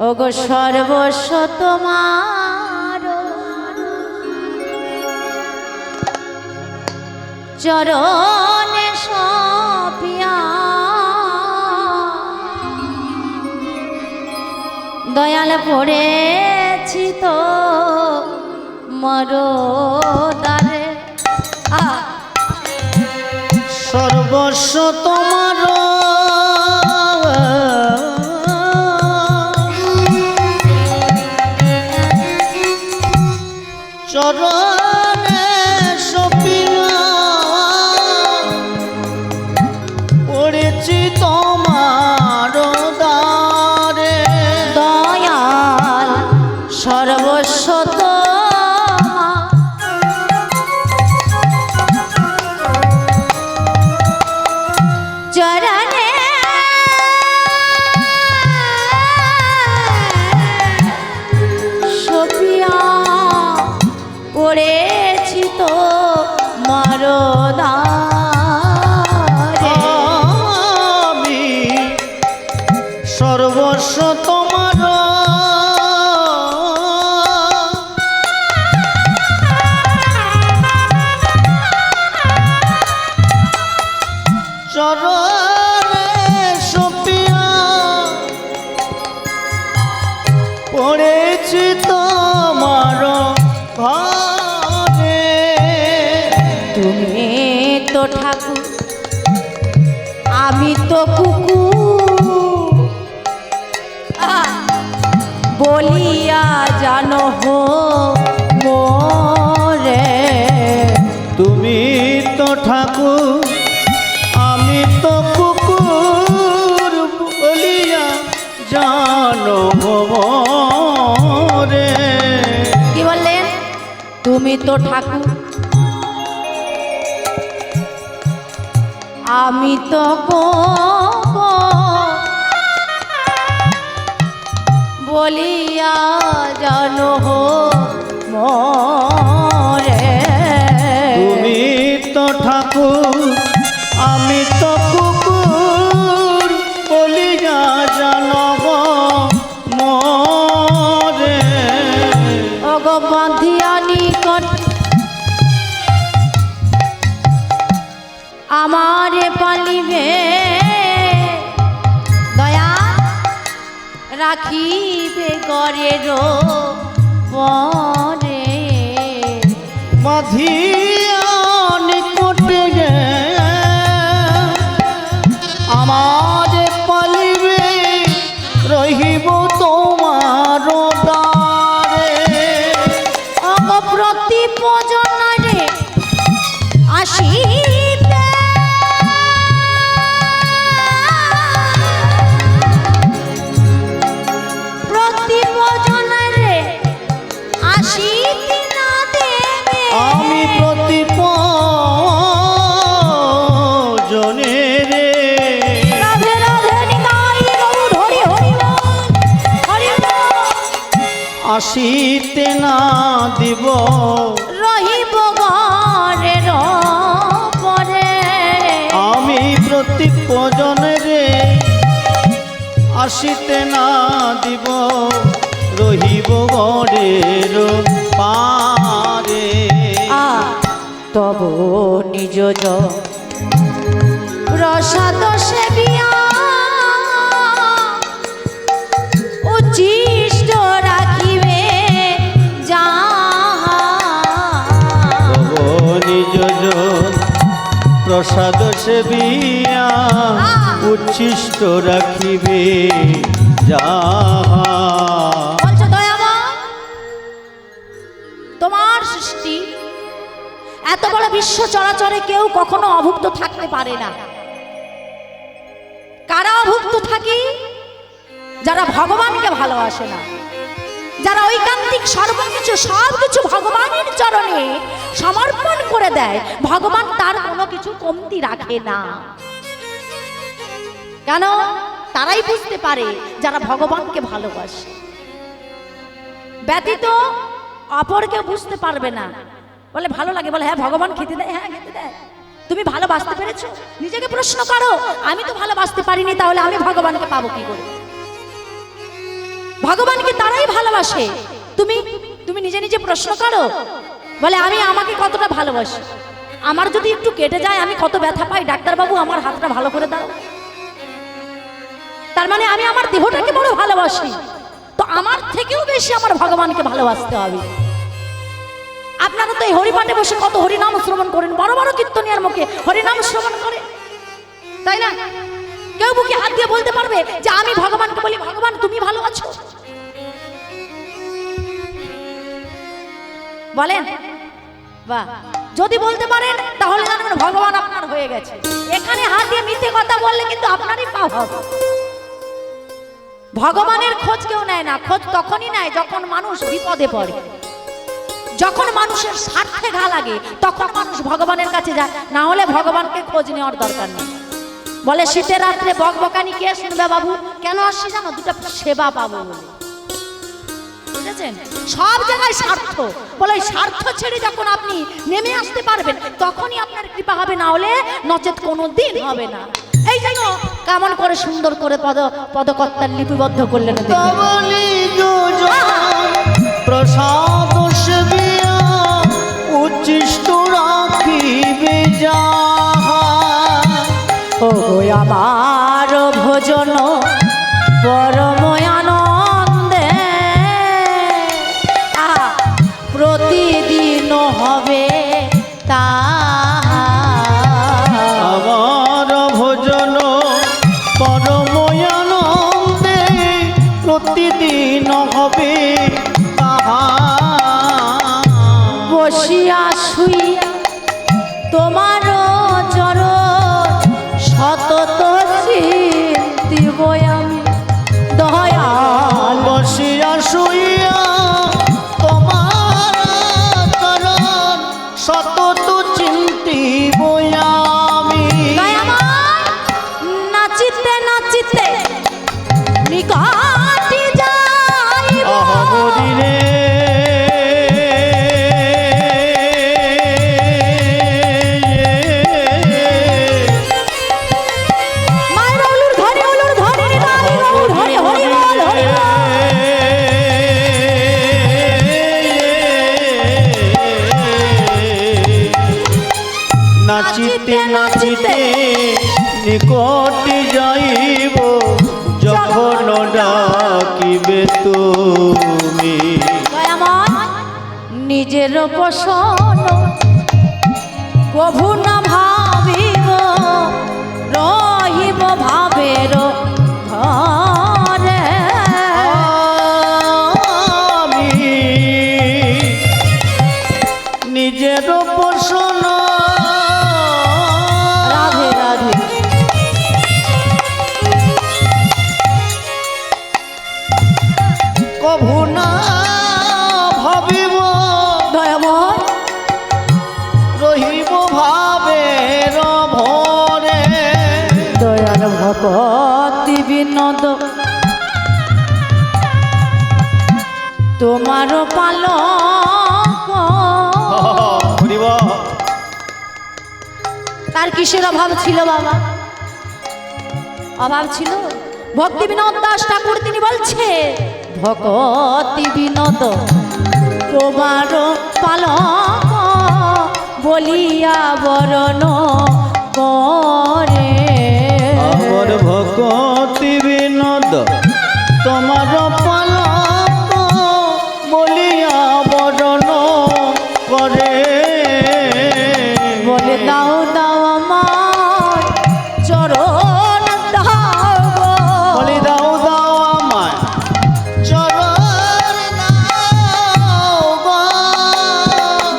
ওগো সর্বস্ব তোমার চরণে সপিয়া দয়াল পড়েছি তো মরদারে সর্বস্ব তোমার চরণে সপিয়া পড়েছি তোমার দ্বারে দয়াল সর্বস্ব চরণে সপিয়া পড়েছি তো মরদারে আমি সর্বস্ব তোমার চরণে সপিয়া পড়েছি তোমার ঘরে তুমি তো ঠাকুর আমি তো কুকুর বলিয়া জানো হো মোরে তুমি তো ঠাকুর আমি তো কুকুর বলিয়া জানো রে কি বললেন তুমি তো ঠাকুর আমি তো বলিয়া জানো হো মোরে তুমি তো ঠাকুর আমি তো কুকুর বলিয়া জানব মরে ওগো বাঁধিয়া নিকট আমারে পালিবে দয়া রাখিবে গরের পরে বাঁধিয়া নিকটে গে আমার পালিবে রহিব তোমার দ্বারে ওগো প্রতি প্রজনরে আসিতে প্রতি প্রজনরে আসিতে না দেবে আমি প্রতি জনে রে রাধে রাধে নিতাই গৌর হরি হরি বল, হরি বল। আসিতে না দিব রহিব ঘরের পরে আমি প্রতি জনে রে আসিতে না দিব রহিব গড়ের পারে তব নিজ প্রসাদ সেবিয়া উচ্ছিষ্ট রাখিবে নিজ প্রসাদ সেবিয়া উচ্ছিষ্ট রাখিবে যাহা বলছো দয়ামা তোমার সৃষ্টি এত বড় বিশ্ব চরাচরে কেউ কখনো অভুক্ত থাকতে পারে না। কারা অভুক্ত থাকি? যারা ভগবানকে ভালোবাসে না, যারা ঐকান্তিক সর্বকিছু সবকিছু ভগবানের চরণে সমর্পণ করে দেয়, ভগবান তার কোনো কিছু কমতি রাখে না। কেন? তারাই বুঝতে পারে যারা ভগবানকে ভালোবাসে। ব্যতীত অপরকে বুঝতে পারবে না। বলে ভালো লাগে, বলে হ্যাঁ ভগবান খেতে দেয়, হ্যাঁ খেতে দেয়। তুমি ভালোবাসতে পেরেছো? নিজেকে প্রশ্ন করো, আমি তো ভালোবাসতে পারিনি, তাহলে আমি ভগবানকে পাবো কি করে? ভগবানকে তারাই ভালোবাসে। তুমি তুমি নিজে নিজে প্রশ্ন করো, বলে আমি আমাকে কতটা ভালোবাসি, আমার যদি একটু কেটে যায় আমি কত ব্যথা পাই, ডাক্তারবাবু আমার হাতটা ভালো করে দাও। তার মানে আমি আমার দেহটাকে বড় ভালোবাসি, তো আমার থেকেও বেশি আমার ভগবানকে ভালোবাসতে হবে। আপনারা তো এই হরিপাঠে বসে কত হরিনাম শ্রবণ করেন, বড় বড় কীর্তনিয়ার মুখে হরিনাম শ্রবণ করে, তাই না? কেউ বুকে হাত দিয়ে বলতে পারবে যে আমি ভগবানকে বলি ভগবান তুমি ভালো আছো? বলেন? বাহ, যদি বলতে পারেন তাহলে জানবেন ভগবান আপনার হয়ে গেছে। এখানে হাত দিয়ে মিথ্যে কথা বললে কিন্তু আপনারই পাপ হবে। ভগবানের খোঁজ কেউ নেয় না, খোঁজ তখনই নেয় যখন মানুষ বিপদে পড়ে, যখন মানুষের স্বার্থে ঘা লাগে তখন মানুষ ভগবানের কাছে যায়, না হলে ভগবানকে খোঁজ নেওয়ার দরকার নেই। বলে শীতের রাত্রে বকবকানি কে শুনবে বাবু, কেন আসছি জানো? দুটো সেবা পাবো বলে, বুঝেছেন? সব জায়গায় স্বার্থ, বলে ওই স্বার্থ ছেড়ে যখন আপনি নেমে আসতে পারবেন তখনই আপনার কৃপা হবে, না হলে নচেত কোনো দিন হবে না। এই জন্য কেমন করে সুন্দর করে পদকর্তার লিপিবদ্ধ করলেন দেখুন। প্রসাদ সেবিয়া উচ্ছিষ্ট রাখিবে যাহা, ও আমার ভোজন পরম আনন্দে প্রতিদিন হবে তা, আমার ভোজন পরম আনন্দে প্রতিদিন হবে তাহা। বসিয়া শুইয়া তোমার চরণ সতত চিন্তিব আমি দয়াল। বসিয়া শুইয়া তোমার চরণ সতত চিন্তিব আমি। নাচিতে নাচিতে নিকটে যাইব হরি রে মায়ের উলুর ধরে রে নারী বাবু ধরে হরি বল হরি বল। নাচিতে নাচিতে নিকটে যাইব যখন ডাকিবে তুমি। আমার নিজের পোষণ কভু না ভাবিব, রহিব ভাবের ঘরে। আমি নিজের পোষণ রাধে রাধে কভু না ভাবিব, দয়াময় রহিব ভাবের ভরে। দয়াল ভগতি বিনোদ তোমার পালক। হরিব তার কিসের অভাব ছিল বাবা? অভাব ছিল? ভক্তি বিনোদ দাস ঠাকুর তিনি বলছে ভগতি বিনোদ তোমার পালক বলিয়া বরণ করে। আমার ভগতি বিনোদ তোমার পালক বলিয়া বরণ করে। বলে দাও দাও আমার চরণ দাও গো। বলি দাও দাও আমায় চরণ দাও গো।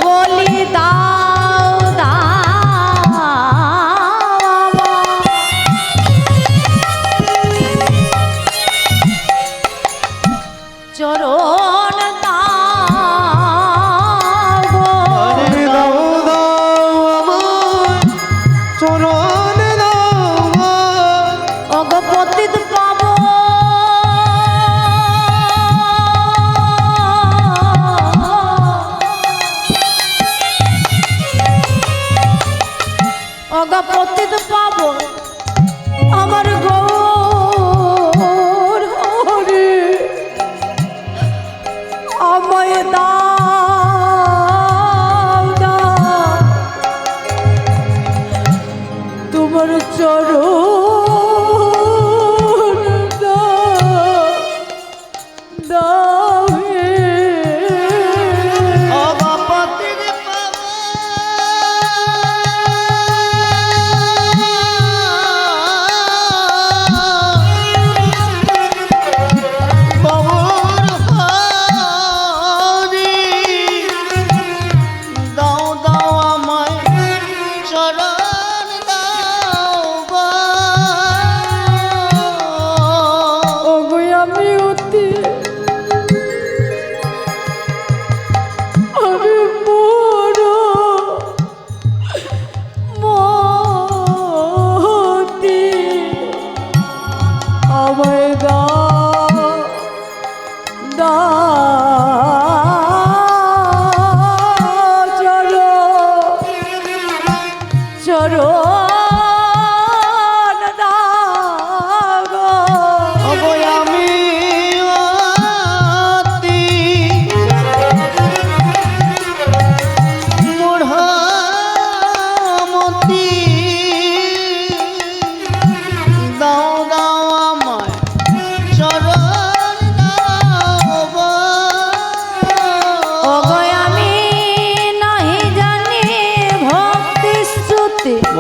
বলি দাও দাও আমার চরণ দাও গো। বলি দাও দাও আমায় চরণ দাও গো। অগপতিত পাব অগপতিত পাব আমার গৌর হরি।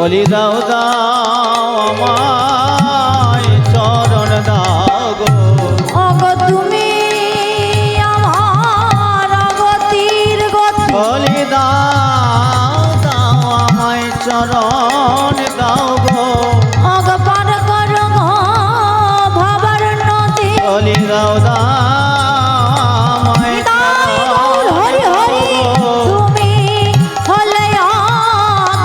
বলি দাও দাও আমায় চরণ দাও গো ওগো তুমি আমার গতির গতি বলি দাও দাও আমায় চরণ দাও গো ওগো পার করো গো ভবার নদী বলি দাও দাও আমায় নিতাই গৌর হরি হরি তুমি হলে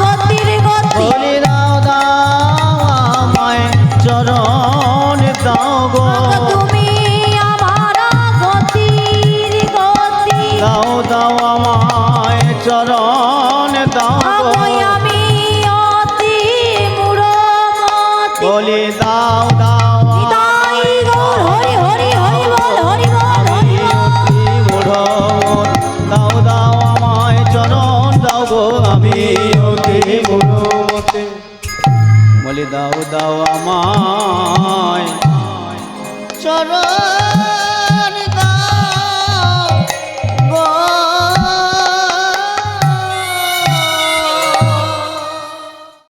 গতির গতি বলি দাও দাও আমায় চরণ দাও গো ওগো তুমি আমার গতির গতি দাও দাও আমায় চরণ দাও গো ওগো আমি অতি মূঢ়মতি বলি দাও দাও নিতাই গৌর হরি হরি হরি বল হরি বল হরি বল অতি মূঢ় মন। দাও দাও আমায় চরণ দাও গো আমি অতি মূঢ়মতি বলি দাও দাও আমায় চরণ